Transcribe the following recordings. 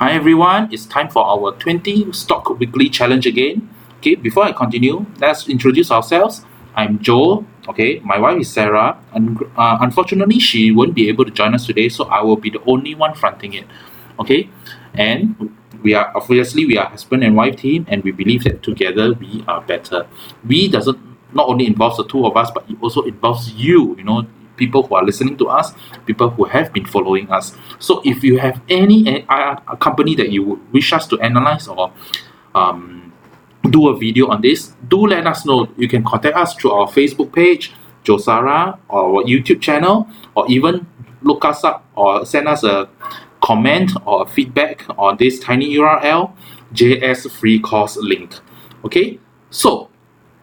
Hi everyone, it's time for our 20 stock weekly challenge again. Okay, before I continue, let's introduce ourselves. I'm Joel. Okay, my wife is Sarah, and unfortunately, she won't be able to join us today, so I will be the only one fronting it. Okay, and we are husband and wife team, and we believe that together we are better. We doesn't not only involves the two of us, but it also involves you. People who are listening to us, people who have been following us. So if you have any company that you would wish us to analyze or do a video on this, do let us know. You can contact us through our Facebook page, Josara, or our YouTube channel, or even look us up or send us a comment or feedback on this tiny URL, JS free course link. Okay, so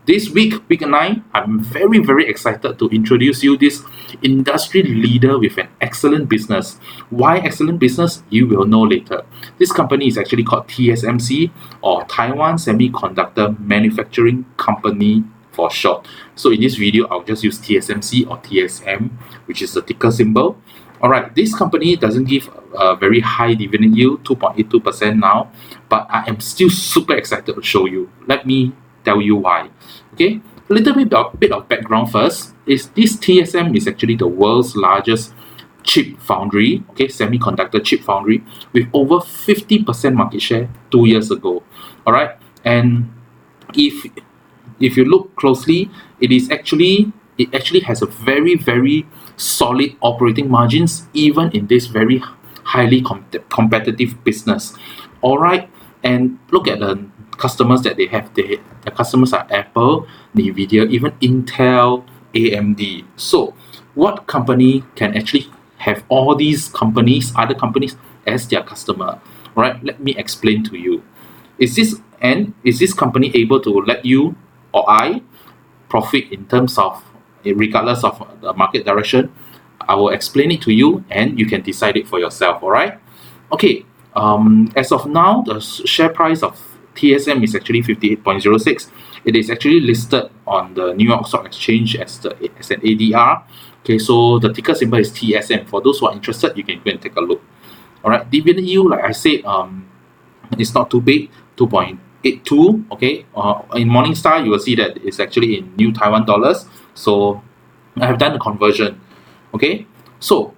this week 9, I'm very, very excited to introduce you this industry leader with an excellent business. Why excellent business? You will know later. This company is actually called TSMC, or Taiwan Semiconductor Manufacturing Company for short. So in this video, I'll just use TSMC or TSM, which is the ticker symbol. Alright, this company doesn't give a very high dividend yield, 2.82% now, but I am still super excited to show you. Let me tell you why. Okay, a little bit of background first. Is this TSM is actually the world's largest chip foundry, okay, semiconductor chip foundry, with over 50% market share 2 years ago. All right, and if you look closely, it actually has a very, very solid operating margins even in this very highly competitive business. All right, and look at the customers that they have. The customers are Apple, NVIDIA, even Intel, AMD. So what company can actually have all these other companies as their customer? All right, let me explain to you. Is this company able to let you or I profit in terms of, regardless of the market direction? I will explain it to you and you can decide it for yourself. All right, okay. As of now, the share price of TSM is actually 58.06. It is actually listed on the New York Stock Exchange as an ADR. Okay, so the ticker symbol is TSM. For those who are interested, you can go and take a look. All right, dividend yield, like I said, it's not too big, 2.82. Okay, in Morningstar, you will see that it's actually in New Taiwan dollars. So I have done the conversion. Okay, so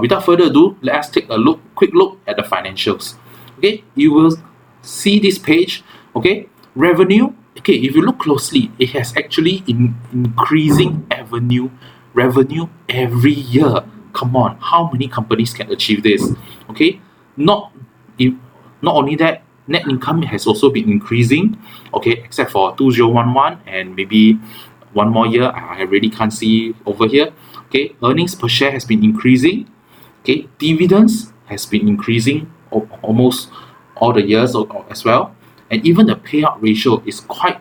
without further ado, let us take a quick look at the financials. Okay, you will see this page. Okay, revenue. Okay, if you look closely, it has actually increasing revenue every year. Come on, how many companies can achieve this? Okay, not only that, net income has also been increasing. Okay, except for 2011 and maybe one more year, I really can't see over here. Okay, earnings per share has been increasing. Okay, dividends has been increasing almost all the years as well, and even the payout ratio is quite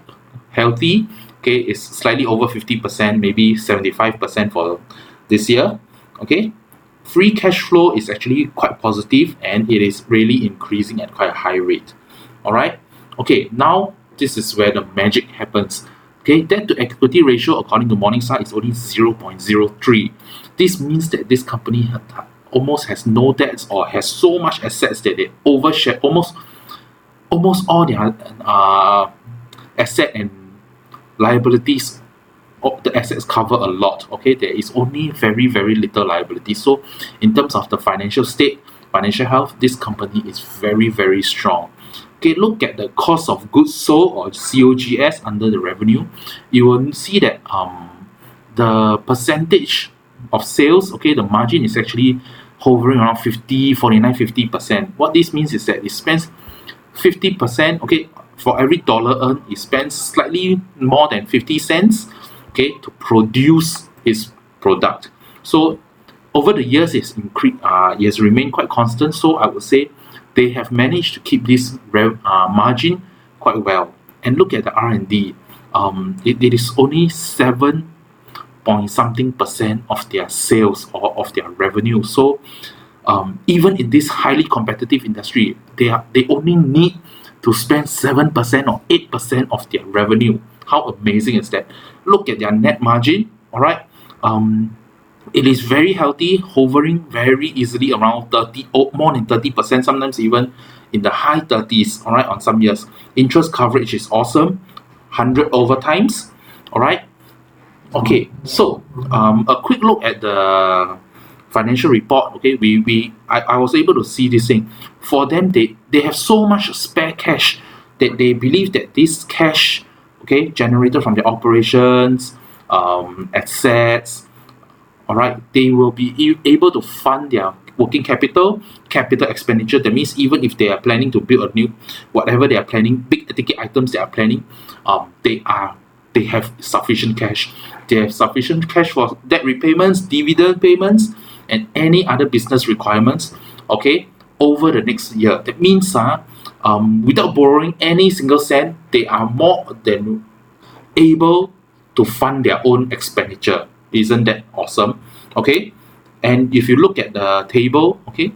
healthy. Okay, it's slightly over 50%, maybe 75% for this year. Okay, free cash flow is actually quite positive and it is really increasing at quite a high rate. All right, okay, now this is where the magic happens. Okay, debt to equity ratio according to Morningstar is only 0.03. This means that this company almost has no debts or has so much assets that they overshare almost all their asset and liabilities. The assets cover a lot. Okay, there is only very, very little liability. So in terms of the financial health, this company is very, very strong. Okay, look at the cost of goods sold, or COGS, under the revenue. You will see that the percentage of sales, okay, the margin is actually hovering around 50%. What this means is that it spends 50%, okay, for every dollar earned, it spends slightly more than 50 cents, okay, to produce its product. So over the years, it has remained quite constant. So I would say they have managed to keep this margin quite well. And look at the R&D. It is only 7 point something percent of their sales or of their revenue. So even in this highly competitive industry, they only need to spend 7% or 8% of their revenue. How amazing is that? Look at their net margin. All right, it is very healthy, hovering very easily around 30 or more than 30%, sometimes even in the high 30s, all right, on some years. Interest coverage is awesome, 100 over times, all right. Okay, so a quick look at the financial report. Okay, I was able to see this thing. For them, they have so much spare cash that they believe that this cash, okay, generated from their operations, assets, all right, they will be able to fund their working capital expenditure. That means even if they are planning to build a new, whatever they are planning, big ticket items they are planning, they have sufficient cash. They have sufficient cash for debt repayments, dividend payments, and any other business requirements, okay, over the next year. That means without borrowing any single cent, they are more than able to fund their own expenditure. Isn't that awesome? Okay, and if you look at the table, okay,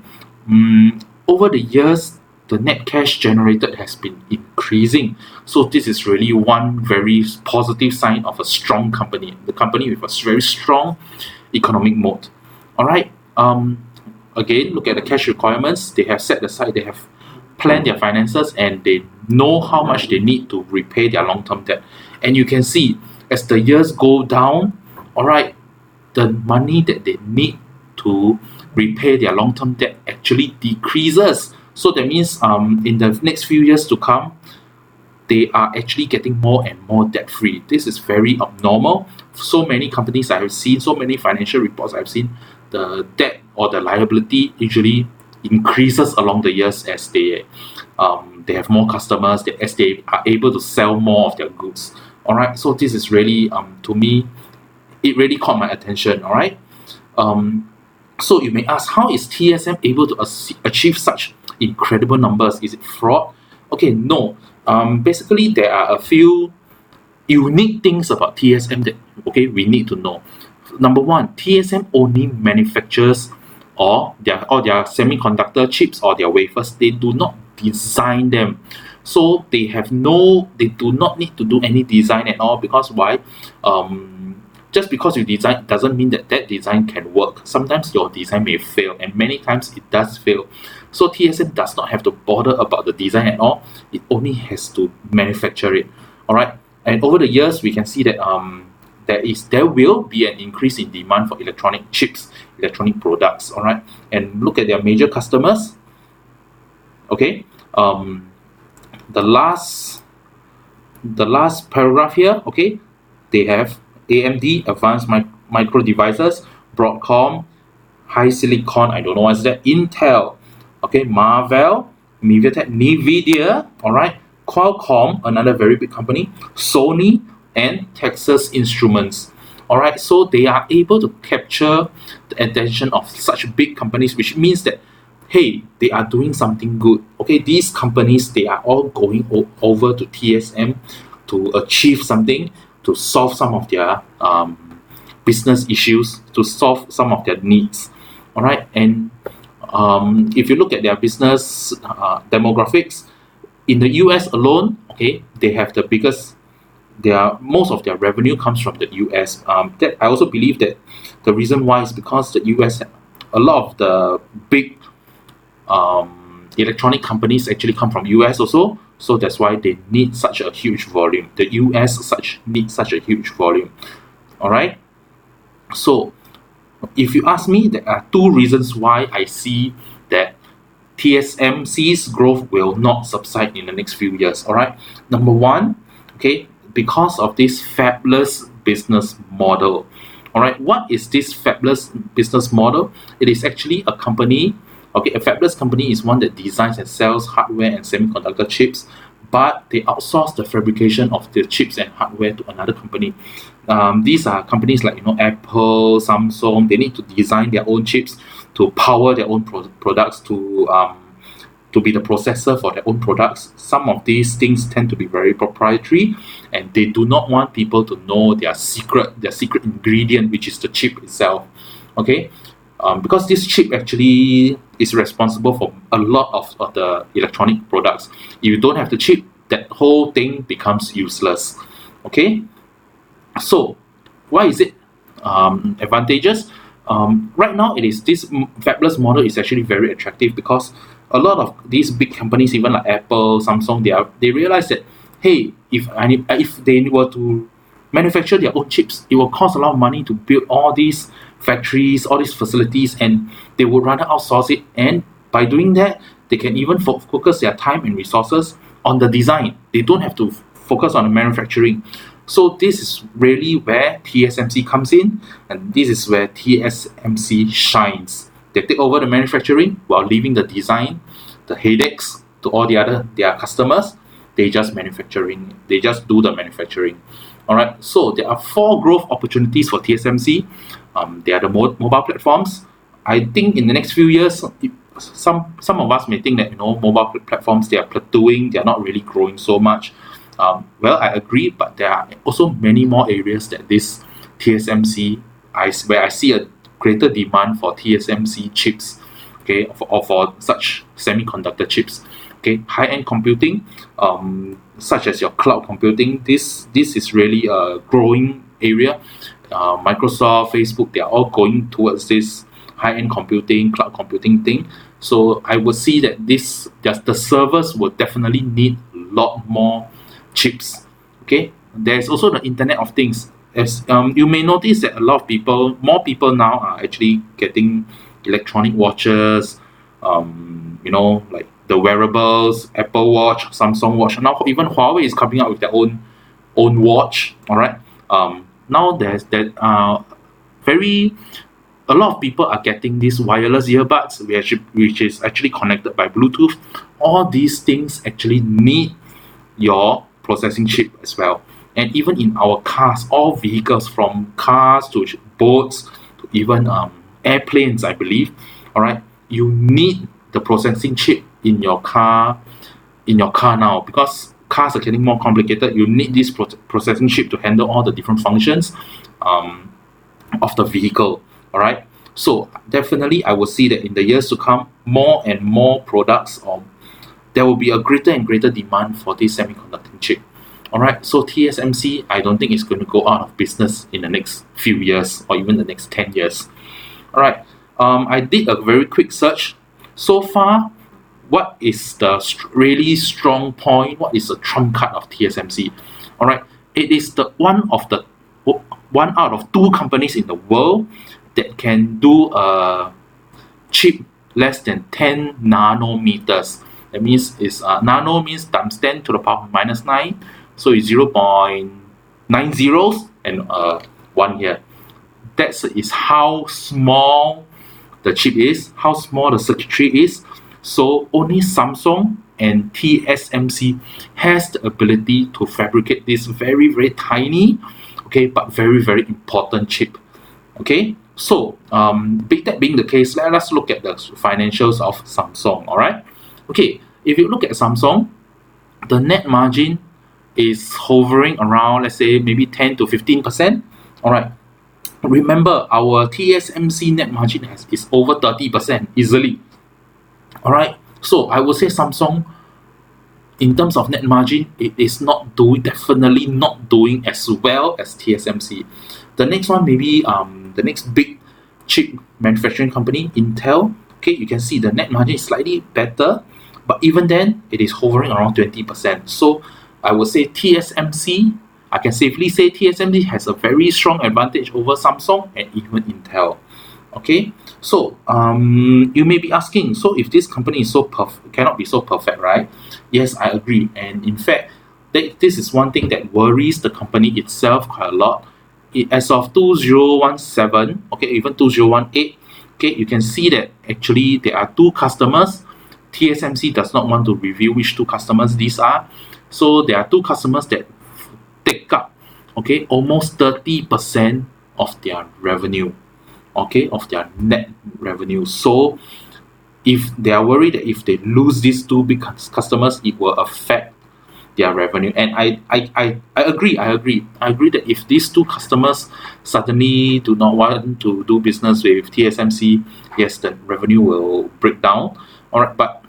over the years, the net cash generated has been increasing. So this is really one very positive sign of a strong company, the company with a very strong economic moat. All right. Again, look at the cash requirements. They have set aside, they have planned their finances, and they know how much they need to repay their long-term debt. And you can see as the years go down, all right, the money that they need to repay their long-term debt actually decreases. So that means in the next few years to come, they are actually getting more and more debt-free. This is very abnormal. So many companies I have seen, so many financial reports I've seen, the debt or the liability usually increases along the years as they have more customers, as they are able to sell more of their goods. All right, so this is really to me, it really caught my attention. All right, so you may ask, how is TSM able to achieve such incredible numbers? Is it fraud? Okay, no. Basically, there are a few unique things about TSM that we need to know. Number one, TSM only manufactures or their semiconductor chips or their wafers. They do not design them. So they do not need to do any design at all. Because why? Just because you design doesn't mean that design can work. Sometimes your design may fail, and many times it does fail. So TSM does not have to bother about the design at all. It only has to manufacture it. All right. And over the years, we can see that there will be an increase in demand for electronic chips, electronic products. All right. And look at their major customers. Okay. The last paragraph here. Okay. They have AMD, Advanced Micro Devices, Broadcom, HiSilicon, I don't know what's that, Intel, okay, Marvell, MediaTek, NVIDIA, all right, Qualcomm, another very big company, Sony, and Texas Instruments. All right, so they are able to capture the attention of such big companies, which means that, hey, they are doing something good. Okay, these companies, they are all going over to TSM to achieve something, to solve some of their business issues, to solve some of their needs. All right, and if you look at their business demographics, in the US alone, okay, they have the biggest, most of their revenue comes from the US. That I also believe that the reason why is because the US, a lot of the big electronic companies actually come from US also. So that's why they need such a huge volume. The US needs such a huge volume. All right. So if you ask me, there are two reasons why I see that TSMC's growth will not subside in the next few years. All right. Number one, okay, because of this fabless business model. All right. What is this fabless business model? It is actually a company. Okay, a fabless company is one that designs and sells hardware and semiconductor chips, but they outsource the fabrication of the chips and hardware to another company. These are companies like Apple, Samsung. They need to design their own chips to power their own products, to be the processor for their own products. Some of these things tend to be very proprietary, and they do not want people to know their secret ingredient, which is the chip itself. Okay. Because this chip actually is responsible for a lot of the electronic products. If you don't have the chip, that whole thing becomes useless. Okay, so why is it advantageous? Right now, it is this fabless model is actually very attractive because a lot of these big companies, even like Apple, Samsung, they realize that, hey, if they were to manufacture their own chips, it will cost a lot of money to build all these factories, all these facilities, and they would rather outsource it. And by doing that, they can even focus their time and resources on the design. They don't have to focus on the manufacturing. So this is really where TSMC comes in, and this is where TSMC shines. They take over the manufacturing while leaving the design, the headaches to all their customers. They just do the manufacturing. All right. So there are 4 growth opportunities for TSMC. They are the mobile platforms. I think in the next few years, some of us may think that mobile platforms, they are plateauing. They are not really growing so much. Well, I agree, but there are also many more areas that this TSMC, where I see a greater demand for TSMC chips, okay, for such semiconductor chips. Okay, high-end computing, such as your cloud computing, this is really a growing area. Microsoft, Facebook, they are all going towards this high-end computing, cloud computing thing. So I would see that the servers will definitely need a lot more chips. Okay, there's also the Internet of Things. As you may notice that more people now are actually getting electronic watches, like the wearables, Apple Watch, Samsung Watch. Now even Huawei is coming out with their own watch. All right. Now there's that a lot of people are getting these wireless earbuds, which is actually connected by Bluetooth. All these things actually need your processing chip as well. And even in our cars, all vehicles, from cars to boats to even airplanes, I believe, all right, you need the processing chip in your car now, because cars are getting more complicated. You need this processing chip to handle all the different functions of the vehicle. All right, so definitely I will see that in the years to come, more and more products, there will be a greater and greater demand for this semiconductor chip. All right, so TSMC, I don't think it's going to go out of business in the next few years or even the next 10 years. All right, I did a very quick search. So far, what is the really strong point? What is the trump card of TSMC? All right, it is one out of 2 companies in the world that can do a chip less than 10 nanometers. That means nano means times 10 to the power of minus 9. So it's 0.9 zeros and 1 here. That is how small the chip is, how small the circuitry is. So only Samsung and TSMC has the ability to fabricate this very, very tiny, okay, but very, very important chip. Okay, so that being the case, let us look at the financials of Samsung. All right. Okay, if you look at Samsung, the net margin is hovering around, let's say, maybe 10 to 15%. All right. Remember, our TSMC net margin is over 30% easily. All right. So I would say Samsung, in terms of net margin, it is definitely not doing as well as TSMC. The next one, maybe the next big chip manufacturing company, Intel. Okay, you can see the net margin is slightly better, but even then, it is hovering around 20%. So I would say I can safely say TSMC has a very strong advantage over Samsung and even Intel. Okay, so you may be asking, so if this company is cannot be so perfect, right? Yes, I agree. And in fact, this is one thing that worries the company itself quite a lot. As of 2017, okay, even 2018, okay, you can see that actually there are 2 customers. TSMC does not want to reveal which 2 customers these are. So there are 2 customers that take up, okay, almost 30% of their revenue, okay, of their net revenue. So if they are worried that if they lose these 2 big customers, it will affect their revenue. And I agree that if these 2 customers suddenly do not want to do business with TSMC, yes, the revenue will break down. All right, but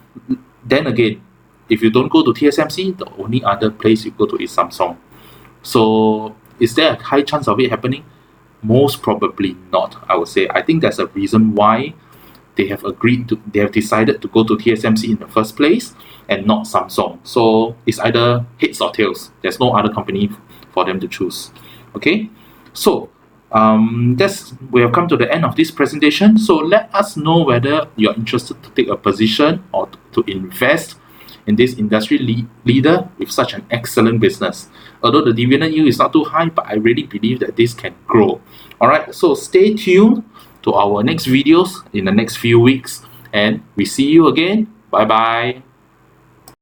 then again, if you don't go to TSMC, the only other place you go to is Samsung. So is there a high chance of it happening? Most probably not, I would say. I think there's a reason why they have decided to go to TSMC in the first place and not Samsung. So it's either heads or tails. There's no other company for them to choose. Okay, so we have come to the end of this presentation. So let us know whether you're interested to take a position or to invest in this industry leader with such an excellent business. Although the dividend yield is not too high, but I really believe that this can grow. All right, so stay tuned to our next videos in the next few weeks, and we see you again. Bye bye.